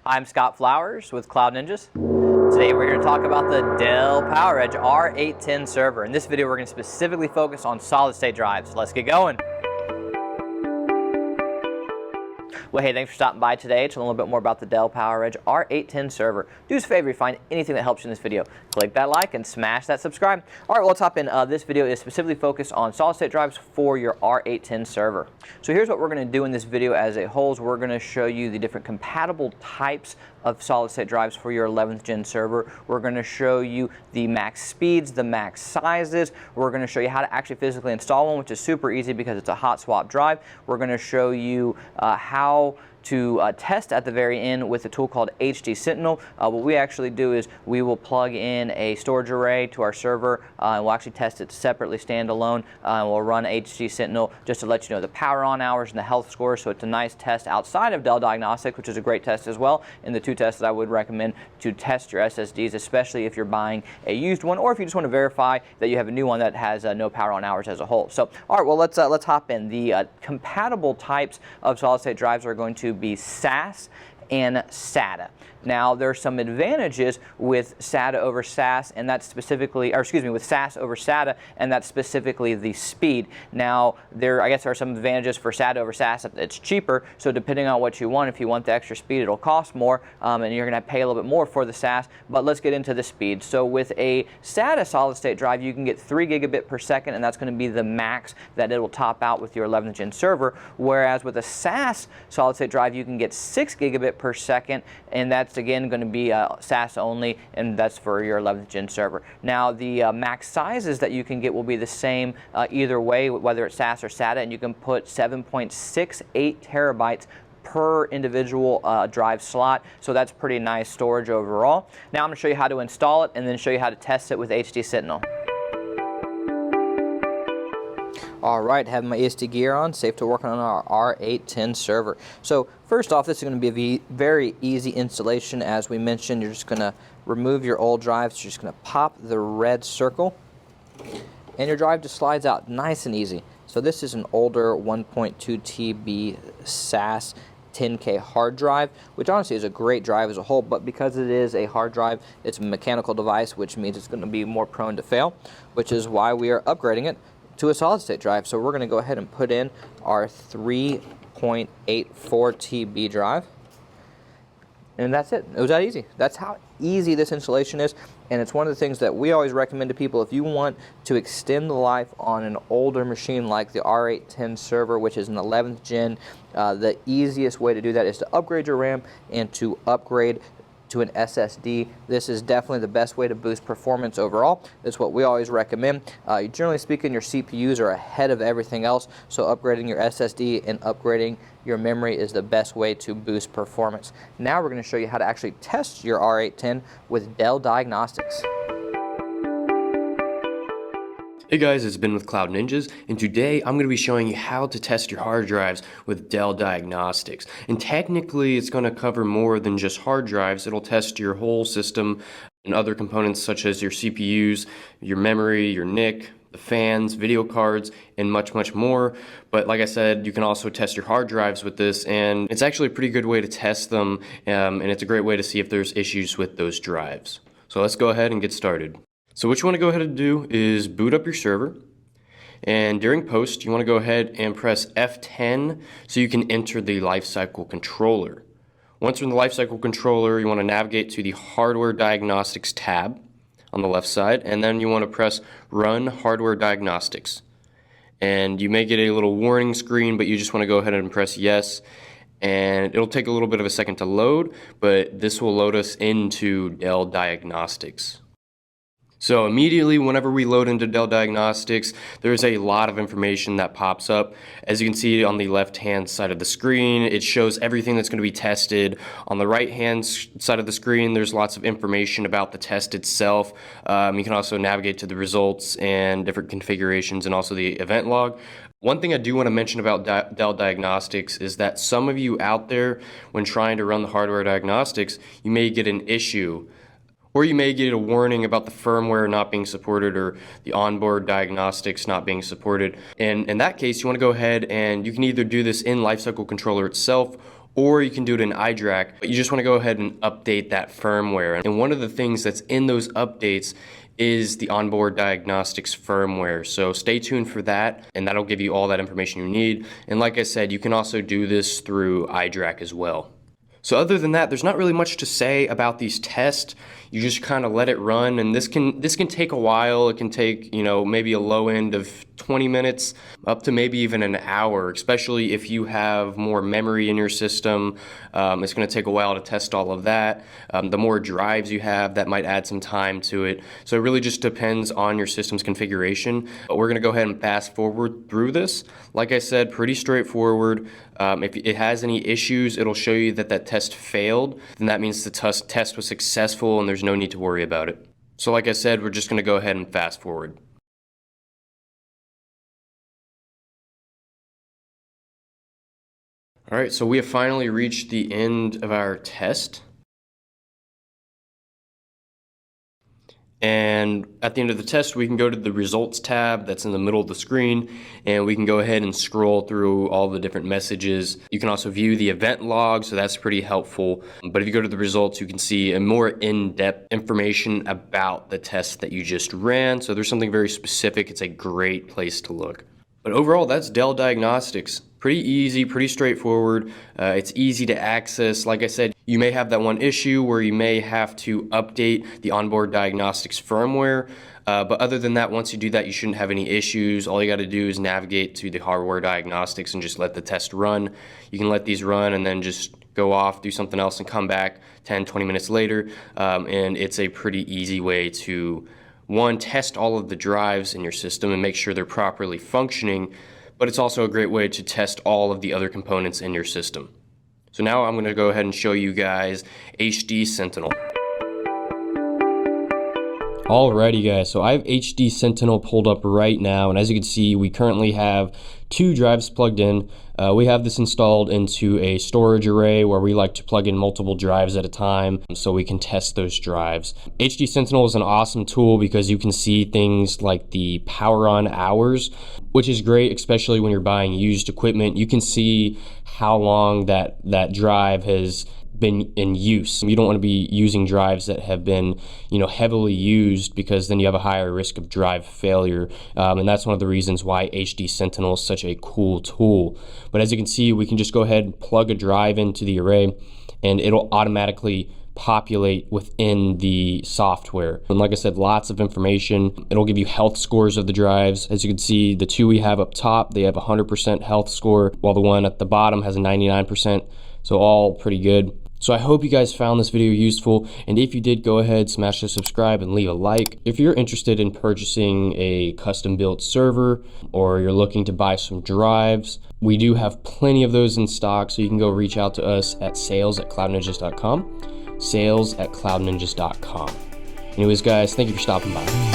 I'm Scott Flowers with Cloud Ninjas. Today we're going to talk about the Dell PowerEdge R810 server. In this video we're going to specifically focus on solid state drives. Let's get going. Well, hey, thanks for stopping by today to learn a little bit more about the Dell PowerEdge R810 server. Do us a favor, if you find anything that helps you in this video, click that like and smash that subscribe. All right, well, let's hop in. This video is specifically focused on solid state drives for your R810 server. So here's what we're going to do in this video as a whole. Is we're going to show you the different compatible types of solid state drives for your 11th gen server. We're going to show you the max speeds, the max sizes. We're going to show you how to actually physically install one, which is super easy because it's a hot swap drive. We're going to show you how to test at the very end with a tool called HD Sentinel. What we actually do is we will plug in a storage array to our server and we'll actually test it separately, standalone. We'll run HD Sentinel just to let you know the power on hours and the health score. So it's a nice test outside of Dell Diagnostics, which is a great test as well. And the two tests that I would recommend to test your SSDs, especially if you're buying a used one or if you just want to verify that you have a new one that has no power on hours as a whole. So all right, well, let's hop in. The compatible types of solid state drives are going to be SAS and SATA. Now, there are some advantages with SATA over SAS, and that's specifically, or excuse me, with SAS over SATA, and that's specifically the speed. Now, I guess there are some advantages for SATA over SAS. It's cheaper, so depending on what you want, if you want the extra speed, it'll cost more, and you're going to pay a little bit more for the SAS. But let's get into the speed. So with a SATA solid-state drive, you can get 3 gigabit per second, and that's going to be the max that it will top out with your 11th gen server. Whereas with a SAS solid-state drive, you can get 6 gigabit per second, and that's again going to be SAS only, and that's for your 11th gen server. Now, the max sizes that you can get will be the same either way, whether it's SAS or SATA, and you can put 7.68 terabytes per individual drive slot, so that's pretty nice storage overall. Now I'm going to show you how to install it and then show you how to test it with HD Sentinel. Alright, have my ESD gear on, safe to work on our R810 server. So first off, this is going to be a very easy installation. As we mentioned, you're just going to remove your old drives. You're just going to pop the red circle and your drive just slides out nice and easy. So this is an older 1.2 TB SAS 10K hard drive, which honestly is a great drive as a whole, but because it is a hard drive, it's a mechanical device, which means it's going to be more prone to fail, which is why we are upgrading it to a solid state drive. So we're going to go ahead and put in our 3.84 TB drive, and that's it. It was that easy. That's how easy this installation is, and it's one of the things that we always recommend to people. If you want to extend the life on an older machine like the R810 server, which is an 11th gen, the easiest way to do that is to upgrade your RAM and to upgrade to an SSD. This is definitely the best way to boost performance overall. That's what we always recommend. Generally speaking, your CPUs are ahead of everything else, so upgrading your SSD and upgrading your memory is the best way to boost performance. Now we're going to show you how to actually test your R810 with Dell Diagnostics. Hey guys, it's Ben with Cloud Ninjas, and today I'm going to be showing you how to test your hard drives with Dell Diagnostics. And technically it's going to cover more than just hard drives. It'll test your whole system and other components such as your CPUs, your memory, your NIC, the fans, video cards, and much, much more. But like I said, you can also test your hard drives with this, and it's actually a pretty good way to test them, and it's a great way to see if there's issues with those drives. So let's go ahead and get started. So what you want to go ahead and do is boot up your server, and during post you want to go ahead and press F10 so you can enter the lifecycle controller. Once you're in the lifecycle controller, you want to navigate to the hardware diagnostics tab on the left side, and then you want to press run hardware diagnostics. And you may get a little warning screen, but you just want to go ahead and press yes, and it'll take a little bit of a second to load, but this will load us into Dell Diagnostics. So immediately whenever we load into Dell Diagnostics, there's a lot of information that pops up. As you can see on the left hand side of the screen, it shows everything that's going to be tested. On the right hand side of the screen, there's lots of information about the test itself. You can also navigate to the results and different configurations and also the event log. One thing I do want to mention about Dell Diagnostics is that some of you out there, when trying to run the hardware diagnostics, you may get an issue. Or you may get a warning about the firmware not being supported or the onboard diagnostics not being supported. And in that case, you want to go ahead and you can either do this in Lifecycle Controller itself, or you can do it in iDRAC, but you just want to go ahead and update that firmware. And one of the things that's in those updates is the onboard diagnostics firmware. So stay tuned for that, and that'll give you all that information you need. And like I said, you can also do this through iDRAC as well. So other than that, there's not really much to say about these tests. You just kind of let it run, and this can take a while. It can take, maybe a low end of 20 minutes up to maybe even an hour, especially if you have more memory in your system. It's going to take a while to test all of that. The more drives you have, that might add some time to it. So it really just depends on your system's configuration. But we're going to go ahead and fast forward through this. Like I said, pretty straightforward. If it has any issues, it'll show you that that test failed. Then that means the test was successful and there's no need to worry about it. So like I said, we're just going to go ahead and fast forward. All right, so we have finally reached the end of our test. And at the end of the test, we can go to the results tab that's in the middle of the screen, and we can go ahead and scroll through all the different messages. You can also view the event log, so that's pretty helpful. But if you go to the results, you can see a more in-depth information about the test that you just ran. So there's something very specific. It's a great place to look. But overall, that's Dell Diagnostics. Pretty easy, pretty straightforward. It's easy to access. Like I said, you may have that one issue where you may have to update the onboard diagnostics firmware. But other than that, once you do that, you shouldn't have any issues. All you got to do is navigate to the hardware diagnostics and just let the test run. You can let these run and then just go off, do something else, and come back 10, 20 minutes later. And it's a pretty easy way to, one, test all of the drives in your system and make sure they're properly functioning. But it's also a great way to test all of the other components in your system. So now I'm going to go ahead and show you guys HD Sentinel. Alrighty guys, so I have HD Sentinel pulled up right now, and as you can see, we currently have 2 drives plugged in. We have this installed into a storage array where we like to plug in multiple drives at a time so we can test those drives. HD Sentinel is an awesome tool because you can see things like the power on hours, which is great, especially when you're buying used equipment. You can see how long that drive has been in use. You don't want to be using drives that have been, heavily used, because then you have a higher risk of drive failure. And that's one of the reasons why HD Sentinel is such a cool tool. But as you can see, we can just go ahead and plug a drive into the array, and it'll automatically populate within the software. And like I said, lots of information. It'll give you health scores of the drives. As you can see, the 2 we have up top, they have 100% health score, while the one at the bottom has a 99%. So all pretty good. So I hope you guys found this video useful, and if you did, go ahead, smash the subscribe and leave a like. If you're interested in purchasing a custom built server, or you're looking to buy some drives, we do have plenty of those in stock, so you can go reach out to us at sales@cloudninjas.com, sales@cloudninjas.com. Anyways guys, thank you for stopping by.